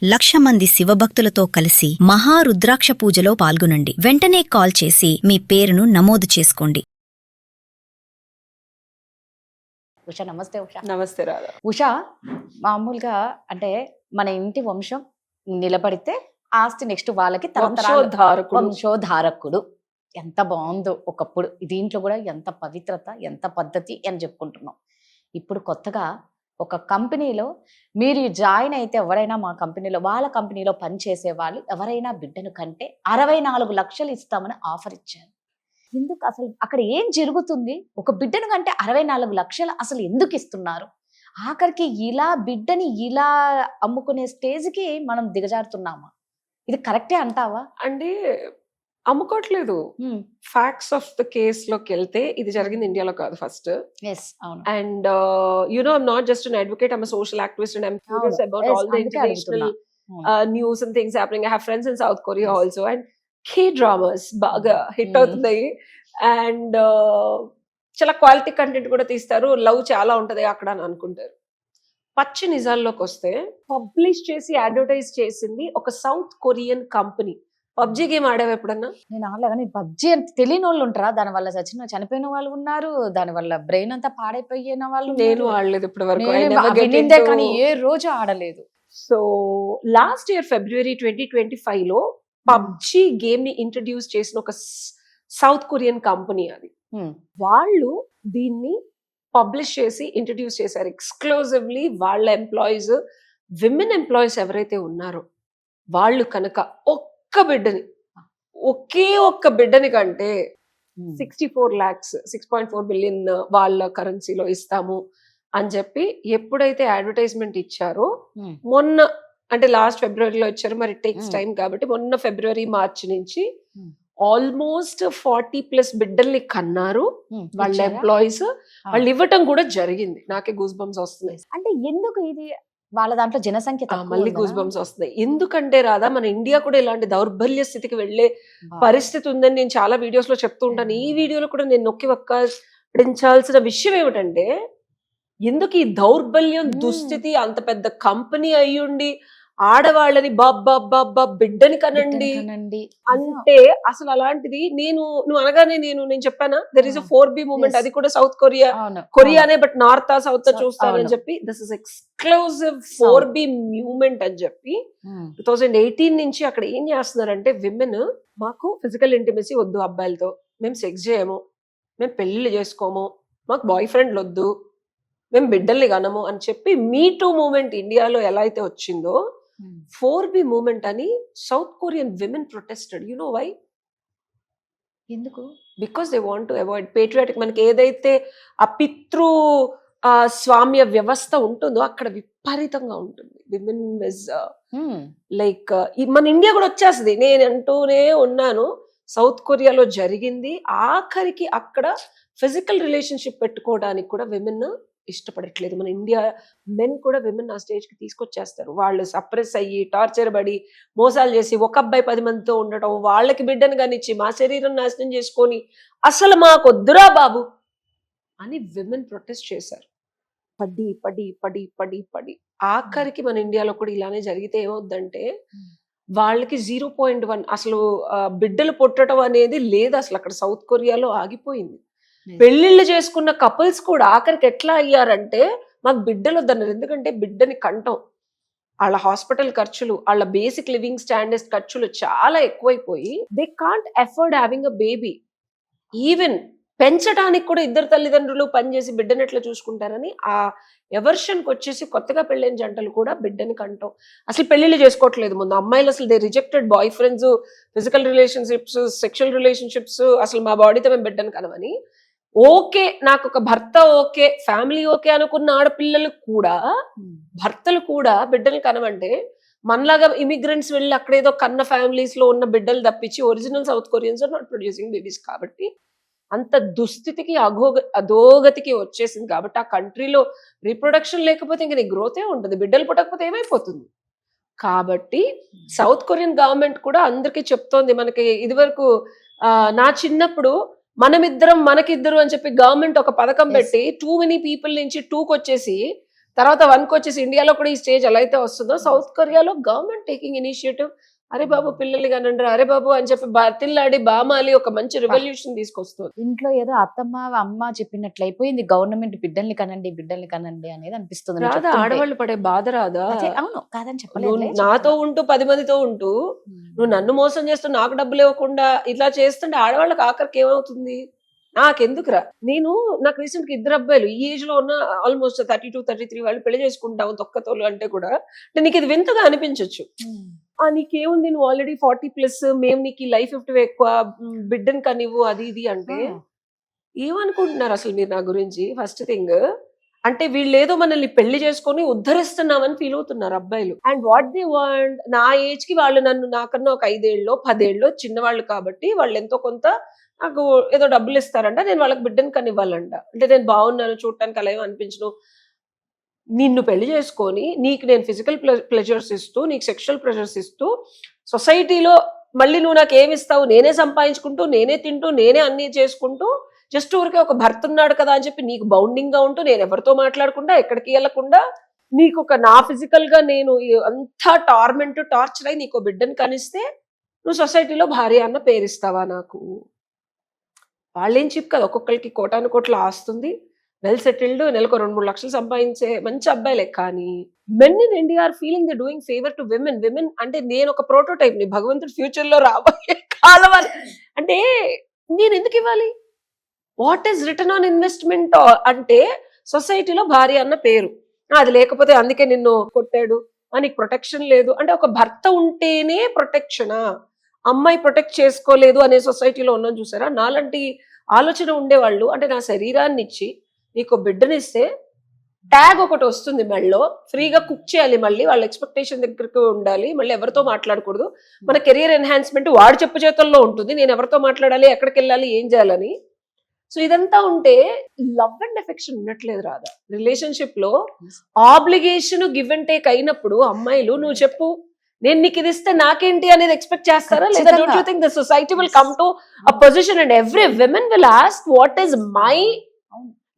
1,00,000 మంది శివభక్తులతో కలిసి మహారుద్రాక్ష పూజలో పాల్గొనండి. వెంటనే కాల్ చేసి మీ పేరును నమోదు చేసుకోండి. ఉషా నమస్తే. ఉషా నమస్తే రాధా. ఉషా మామూలుగా అంటే మన ఇంటి వంశం నిలబడితే ఆస్తి నెక్స్ట్ వాళ్ళకి వంశోధారకుడు. ఎంత బాగుందో ఒకప్పుడు. దీంట్లో కూడా ఎంత పవిత్రత, ఎంత పద్ధతి అని చెప్పుకుంటున్నాం. ఇప్పుడు కొత్తగా ఒక కంపెనీలో మీరు జాయిన్ అయితే ఎవరైనా మా కంపెనీలో వాళ్ళ కంపెనీలో పనిచేసే వాళ్ళు ఎవరైనా బిడ్డను కంటే 64 లక్షలు ఇస్తామని ఆఫర్ ఇచ్చారు. ఎందుకు అసలు అక్కడ ఏం జరుగుతుంది? ఒక బిడ్డను కంటే 64 లక్షలు అసలు ఎందుకు ఇస్తున్నారు? ఆఖరికి ఇలా బిడ్డని ఇలా అమ్ముకునే స్టేజ్కి మనం దిగజారుతున్నామా? ఇది కరెక్టే అంటావా? అంటే అమ్ముకోవట్లేదు. ఫ్యాక్ట్స్ ఆఫ్ ద కేస్ లోకి వెళ్తే ఇది జరిగింది ఇండియాలో కాదు first. And I'm not just an advocate, I'm social activist and I'm curious about all the international news and things happening. I have friends in south Korea also and K-dramas బాగా hit అవుతున్నాయి. And చాలా quality content కూడా తీస్తారు. Love చాలా ఉంటది అక్కడ అని అనుకుంటారు. పచ్చి నిజాల్లోకి వస్తే పబ్లిష్ చేసి అడ్వర్టైజ్ చేసింది ఒక South Korean company. PUBG game ఆడావు ఎప్పుడన్నా? నేను ఆడలే, కానీ పబ్జీ అంటే తెలియని వాళ్ళు ఉంటారా? దాని వల్ల చనిపోయిన వాళ్ళు ఉన్నారు, దాని వల్ల బ్రెయిన్ అంతా పాడైపోయిన వాళ్ళు. నేను ఆడలేదు ఇప్పటి వరకు, కానీ ఏ రోజు ఆడలేదు. సో లాస్ట్ ఇయర్ February 2025 లో పబ్జీ గేమ్ ని ఇంట్రడ్యూస్ చేసిన ఒక సౌత్ కొరియన్ కంపెనీ అది. వాళ్ళు దీన్ని పబ్లిష్ చేసి ఇంట్రడ్యూస్ చేశారు ఎక్స్క్లూజివ్లీ. వాళ్ళ ఎంప్లాయీస్, విమెన్ ఎంప్లాయీస్ ఎవరైతే ఉన్నారో వాళ్ళు కనుక ఒకే ఒక్క బిడ్డని కంటే 64 lakhs 6.4 billion వాళ్ళ కరెన్సీలో ఇస్తాము అని చెప్పి ఎప్పుడైతే అడ్వర్టైజ్మెంట్ ఇచ్చారో, మొన్న అంటే లాస్ట్ ఫిబ్రవరిలో ఇచ్చారు, మరి టేక్స్ టైం కాబట్టి మొన్న February March నుంచి ఆల్మోస్ట్ 40+ బిడ్డల్ని కన్నారు వాళ్ళ ఎంప్లాయీస్. వాళ్ళు ఇవ్వటం కూడా జరిగింది. నాకే గూస్ బంప్స్ వస్తున్నాయి. అంటే ఎందుకు ఇది? వాళ్ళ దాంట్లో జనసంఖ్య మళ్ళీ గూస్ బంప్స్ వస్తున్నాయి. ఎందుకంటే రాదా, మన ఇండియా కూడా ఇలాంటి దౌర్బల్య స్థితికి వెళ్లే పరిస్థితి ఉందని నేను చాలా వీడియోస్ లో చెప్తూ ఉంటాను. ఈ వీడియోలో కూడా నేను నొక్కి వక్కాల్సిన విషయం ఏమిటంటే, ఎందుకు ఈ దౌర్బల్యం దుస్థితి? అంత పెద్ద కంపెనీ అయ్యుండి ఆడవాళ్ళని బాబ్బా బిడ్డని కనండి అంటే అసలు అలాంటిది. నువ్వు అనగానే నేను చెప్పానా, there is a 4B movement. అది కూడా సౌత్ కొరియానే, బట్ నార్త్ సౌత్ చూస్తానని చెప్పి this is exclusive 4B movement అని చెప్పి 2018 నుంచి అక్కడ ఏం చేస్తున్నారంటే, విమెన్ మాకు ఫిజికల్ ఇంటిమసీ వద్దు, అబ్బాయిలతో మేము సెక్స్ చేయము, మేము పెళ్లిళ్ళు చేసుకోము, మాకు బాయ్ ఫ్రెండ్లు వద్దు, మేము బిడ్డల్ని కనము అని చెప్పి మీ టూ మూవ్మెంట్ ఇండియాలో ఎలా అయితే వచ్చిందో 4B మూవ్మెంట్ అని South Korean women protested. You know why? ఎందుకు? Because they want to avoid patriotic. మనకి ఏదైతే ఆ పితృ స్వామ్య వ్యవస్థ ఉంటుందో అక్కడ విపరీతంగా ఉంటుంది. విమెన్ ఇస్ లైక్ మన ఇండియా కూడా వచ్చేస్తుంది. నేను అంటూనే ఉన్నాను, సౌత్ కొరియాలో జరిగింది. ఆఖరికి అక్కడ ఫిజికల్ రిలేషన్షిప్ పెట్టుకోవడానికి కూడా విమెన్ ఇష్టపడట్లేదు. మన ఇండియా మెన్ కూడా విమెన్ ఆ స్టేజ్ కి తీసుకొచ్చేస్తారు. వాళ్ళు సప్రెస్ అయ్యి, టార్చర్ పడి, మోసాలు చేసి, ఒక అబ్బాయి 10 మందితో ఉండటం, వాళ్ళకి బిడ్డను కానిచ్చి మా శరీరం నాశనం చేసుకొని అసలు మాకొద్దురా బాబు అని విమెన్ ప్రొటెస్ట్ చేశారు. పడి పడి పడి పడి పడి ఆఖరికి మన ఇండియాలో కూడా ఇలానే జరిగితే ఏమవుద్దంటే, వాళ్ళకి 0.1 అసలు బిడ్డలు పుట్టడం అనేది లేదు అసలు. అక్కడ సౌత్ కొరియాలో ఆగిపోయింది. పెళ్లిళ్ళు చేసుకున్న కపుల్స్ కూడా ఆఖరికి ఎట్లా అయ్యారంటే, మాకు బిడ్డలు వద్దన్నారు. ఎందుకంటే బిడ్డని కంటం, వాళ్ళ హాస్పిటల్ ఖర్చులు, వాళ్ళ బేసిక్ లివింగ్ స్టాండర్డ్స్ ఖర్చులు చాలా ఎక్కువైపోయి they can't afford having a baby. Even పెంచడానికి కూడా ఇద్దరు తల్లిదండ్రులు పనిచేసి బిడ్డని ఎట్లా చూసుకుంటారని ఆ ఎవర్షన్కి వచ్చేసి కొత్తగా పెళ్ళైన జంటలు కూడా బిడ్డని కంటాం. అసలు పెళ్లిళ్ళు చేసుకోవట్లేదు. ముందు అమ్మాయిలు అసలు they rejected boyfriends, physical relationships, sexual relationships. అసలు మా బాడీతో మేము బిడ్డని కనమని, ఓకే నాకు ఒక భర్త ఓకే, ఫ్యామిలీ ఓకే అనుకున్న ఆడపిల్లలు కూడా, భర్తలు కూడా బిడ్డలు కనమంటే, మనలాగా ఇమిగ్రెంట్స్ వెళ్ళి అక్కడేదో కన్న ఫ్యామిలీస్ లో ఉన్న బిడ్డలు తప్పించి original South Koreans are not producing babies. కాబట్టి అంత దుస్థితికి అధోగతికి వచ్చేసింది. కాబట్టి ఆ కంట్రీలో రీప్రొడక్షన్ లేకపోతే ఇంక నీ గ్రోతే ఉంటుంది, బిడ్డలు పుట్టకపోతే ఏమైపోతుంది. కాబట్టి సౌత్ కొరియన్ గవర్నమెంట్ కూడా అందరికీ చెప్తోంది. మనకి ఇదివరకు నా చిన్నప్పుడు మనకిద్దరు అని చెప్పి గవర్నమెంట్ ఒక పథకం పెట్టి 2 many people నుంచి 2కి వచ్చేసి తర్వాత 1కి వచ్చేసి ఇండియాలో కూడా ఈ స్టేజ్ ఎలా అయితే వస్తుందో సౌత్ కొరియాలో గవర్నమెంట్ టేకింగ్ ఇనిషియేటివ్. అరే బాబు పిల్లలు కానండి, అరే బాబు అని చెప్పి బతిల్లాడి బామాలి ఒక మంచి రెవల్యూషన్ తీసుకొస్తుంది. ఇంట్లో ఏదో అత్తమ్మ అమ్మ చెప్పినట్లు అయిపోయింది. గవర్నమెంట్ బిడ్డల్ని కనండి అనేది అనిపిస్తుంది. నువ్వు రాదా చెప్తుంటే. ఆడవాళ్ళు పడే బాధ రాదా? అదే, అవును కాదని నువ్వు చెప్పలేదు. నాతో ఉంటూ 10 మందితో ఉంటూ నువ్వు నన్ను మోసం చేస్తూ నాకు డబ్బులు ఇవ్వకుండా ఇట్లా చేస్తుంటే ఆడవాళ్ళకి ఆఖరికి ఏమవుతుంది? నాకెందుకురా? నాకు రీసెంట్ గా 2 అబ్బాయిలు ఈ ఏజ్ లో ఉన్న ఆల్మోస్ట్ 32, 33 వాళ్ళు పెళ్లి చేసుకుంటావు తొక్కతోలు అంటే కూడా నీకు ఇది వింతగా అనిపించవచ్చు. నీకేముంది, నువ్వు ఆల్రెడీ 40+, మేము నీకు ఈ లైఫ్ ఎక్కువ, బిడ్డని కనివ్వు, అది ఇది అంటే ఏమనుకుంటున్నారు అసలు మీరు నా గురించి? ఫస్ట్ థింగ్ అంటే వీళ్ళేదో మనల్ని పెళ్లి చేసుకొని ఉద్ధరిస్తున్నామని ఫీల్ అవుతున్నారు అబ్బాయిలు. అండ్ వాట్ దే వాంట్, నా ఏజ్ కి వాళ్ళు నాకన్నా ఒక 5 ఏళ్ళలో 10 ఏళ్ళలో చిన్నవాళ్ళు కాబట్టి వాళ్ళు ఎంతో కొంత నాకు ఏదో డబ్బులు ఇస్తారంట, నేను వాళ్ళకి బిడ్డని కనివ్వాలంట. అంటే నేను బాగున్నాను, చూడటానికి అలా ఏమో అనిపించను. నిన్ను పెళ్లి చేసుకొని నీకు నేను ఫిజికల్ ప్లెజర్స్ ఇస్తూ, నీకు సెక్షువల్ ప్రెషర్స్ ఇస్తూ, సొసైటీలో మళ్ళీ నువ్వు నాకు ఏమి ఇస్తావు? నేనే సంపాదించుకుంటూ, నేనే తింటూ, నేనే అన్ని చేసుకుంటూ, జస్ట్ ఊరికే ఒక భర్త ఉన్నాడు కదా అని చెప్పి నీకు బౌండింగ్ గా ఉంటూ, నేను ఎవరితో మాట్లాడకుండా, ఎక్కడికి వెళ్ళకుండా, నీకు ఒక నా ఫిజికల్ గా నేను అంతా టార్చర్ అయి నీకు బిడ్డని కనిస్తే నువ్వు సొసైటీలో భార్య అన్న పేరిస్తావా నాకు? వాళ్ళేం చెప్పు కదా, ఒక్కొక్కరికి కోటాను కోట్ల ఆస్తుంది, వెల్ సెటిల్డ్, నెలకు 2-3 లక్షలు సంపాదించే మంచి అబ్బాయిలే. కానీ men in India are feeling they doing favour to women అంటే నేను ఒక ప్రోటోటైప్ ని భగవంతుడు ఫ్యూచర్ లో రాబోయే కాలం అంటే నేను ఎందుకు ఇవ్వాలి? What is return on investment అంటే సొసైటీలో భార్య అన్న పేరు, అది లేకపోతే అందుకే నిన్ను కొట్టాడు, నీకు ప్రొటెక్షన్ లేదు అంటే ఒక భర్త ఉంటేనే ప్రొటెక్షనా? అమ్మాయి ప్రొటెక్ట్ చేసుకోలేదు అనే సొసైటీలో ఉన్నాం చూసారా? నాలాంటి ఆలోచన ఉండేవాళ్ళు అంటే నా శరీరాన్ని ఇచ్చి నీకు బిడ్డనిస్తే ట్యాగ్ ఒకటి వస్తుంది మెడలో, ఫ్రీగా కుక్ చేయాలి, మళ్ళీ వాళ్ళ ఎక్స్పెక్టేషన్ దగ్గరకు ఉండాలి, మళ్ళీ ఎవరితో మాట్లాడకూడదు, మన కెరియర్ ఎన్హాన్స్మెంట్ వాడి చెప్పు చేతుల్లో ఉంటుంది, నేను ఎవరితో మాట్లాడాలి, ఎక్కడికి వెళ్ళాలి, ఏం చేయాలని. సో ఇదంతా ఉంటే లవ్ అండ్ ఎఫెక్షన్ ఉన్నట్లేదు రాదా? రిలేషన్షిప్ లో ఆబ్లిగేషన్ గివ్ అండ్ టేక్ అయినప్పుడు అమ్మాయిలు నువ్వు చెప్పు, నేను నీకు ఇది ఇస్తే నాకేంటి అనేది ఎక్స్పెక్ట్ చేస్తారా? లేదా don't you think the society will come to a position and every women will ask what is my,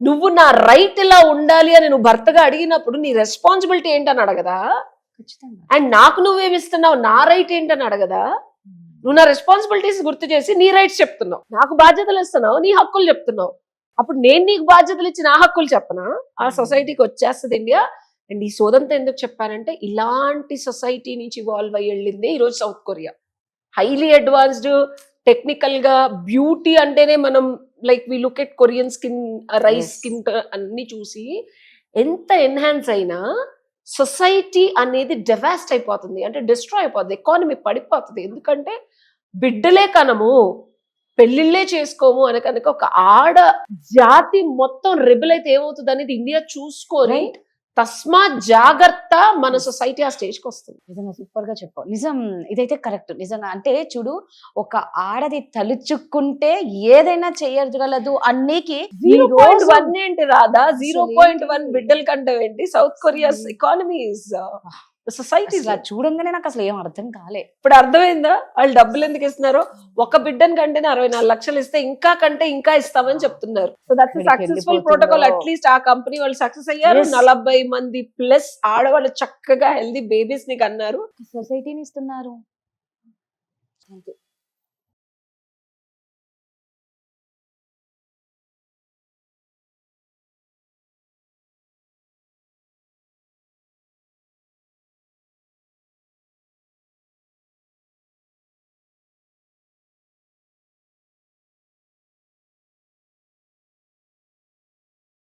నువ్వు నా రైట్ ఇలా ఉండాలి అని నువ్వు భర్తగా అడిగినప్పుడు నీ రెస్పాన్సిబిలిటీ ఏంటని అడగదా? అండ్ నాకు నువ్వేమిస్తున్నావు, నా రైట్ ఏంటని అడగదా? నువ్వు నా రెస్పాన్సిబిలిటీస్ గుర్తు చేసి నీ రైట్స్ చెప్తున్నావు, నాకు బాధ్యతలు ఇస్తున్నావు, నీ హక్కులు చెప్తున్నావు. అప్పుడు నేను నీకు బాధ్యతలు ఇచ్చి నా హక్కులు చెప్పనా? ఆ సొసైటీకి వచ్చేస్తుంది ఇండియా. అండ్ ఈ సోదంతా ఎందుకు చెప్పానంటే ఇలాంటి సొసైటీ నుంచి ఇవాల్వ్ అయ్యి వెళ్ళింది ఈరోజు South Korea. Highly advanced, technical గా, బ్యూటీ అంటేనే మనం like we look at Korean skin, rice skin అన్ని చూసి ఎంత ఎన్హాన్స్ అయినా సొసైటీ అనేది డెవాస్ట్ అయిపోతుంది, అంటే డిస్ట్రాయ్ అయిపోతుంది, ఎకానమీ పడిపోతుంది. ఎందుకంటే బిడ్డలే కనము, పెళ్లిళ్ళే చేసుకోము అని కనుక ఒక ఆడ జాతి మొత్తం రెబెల్ అయితే ఏమవుతుంది అనేది ఇండియా చూసుకొని తస్మాత్ జాగ్రత్త, మన సొసైటీ ఆ స్టేజ్ కి వస్తుంది. నిజంగా సూపర్ గా చెప్పావు. నిజం, ఇదైతే కరెక్ట్. నిజంగా అంటే చూడు, ఒక ఆడది తలుచుకుంటే ఏదైనా చేయగలదు అన్నికి 0.1 ఏంటి రాదా? 0.1 బిడ్డల కంటే ఏంటి? సౌత్ కొరియాస్ ఎకానమీ సొసైటీ చూడంగానే నాకు అసలు ఏం అర్థం కాలే. ఇప్పుడు అర్థమైందా వాళ్ళు డబ్బులు ఎందుకు ఇస్తున్నారో? ఒక బిడ్డని కంటేనే 64 లక్షలు ఇస్తే ఇంకా కంటే ఇంకా ఇస్తామని చెప్తున్నారు. So that's successful protocol. At least ఆ కంపెనీ వాళ్ళు సక్సెస్ అయ్యారు. 40 మంది ప్లస్ ఆడవాళ్ళు చక్కగా హెల్దీ బేబీస్ ని కన్నారు, సొసైటీని ఇస్తున్నారు.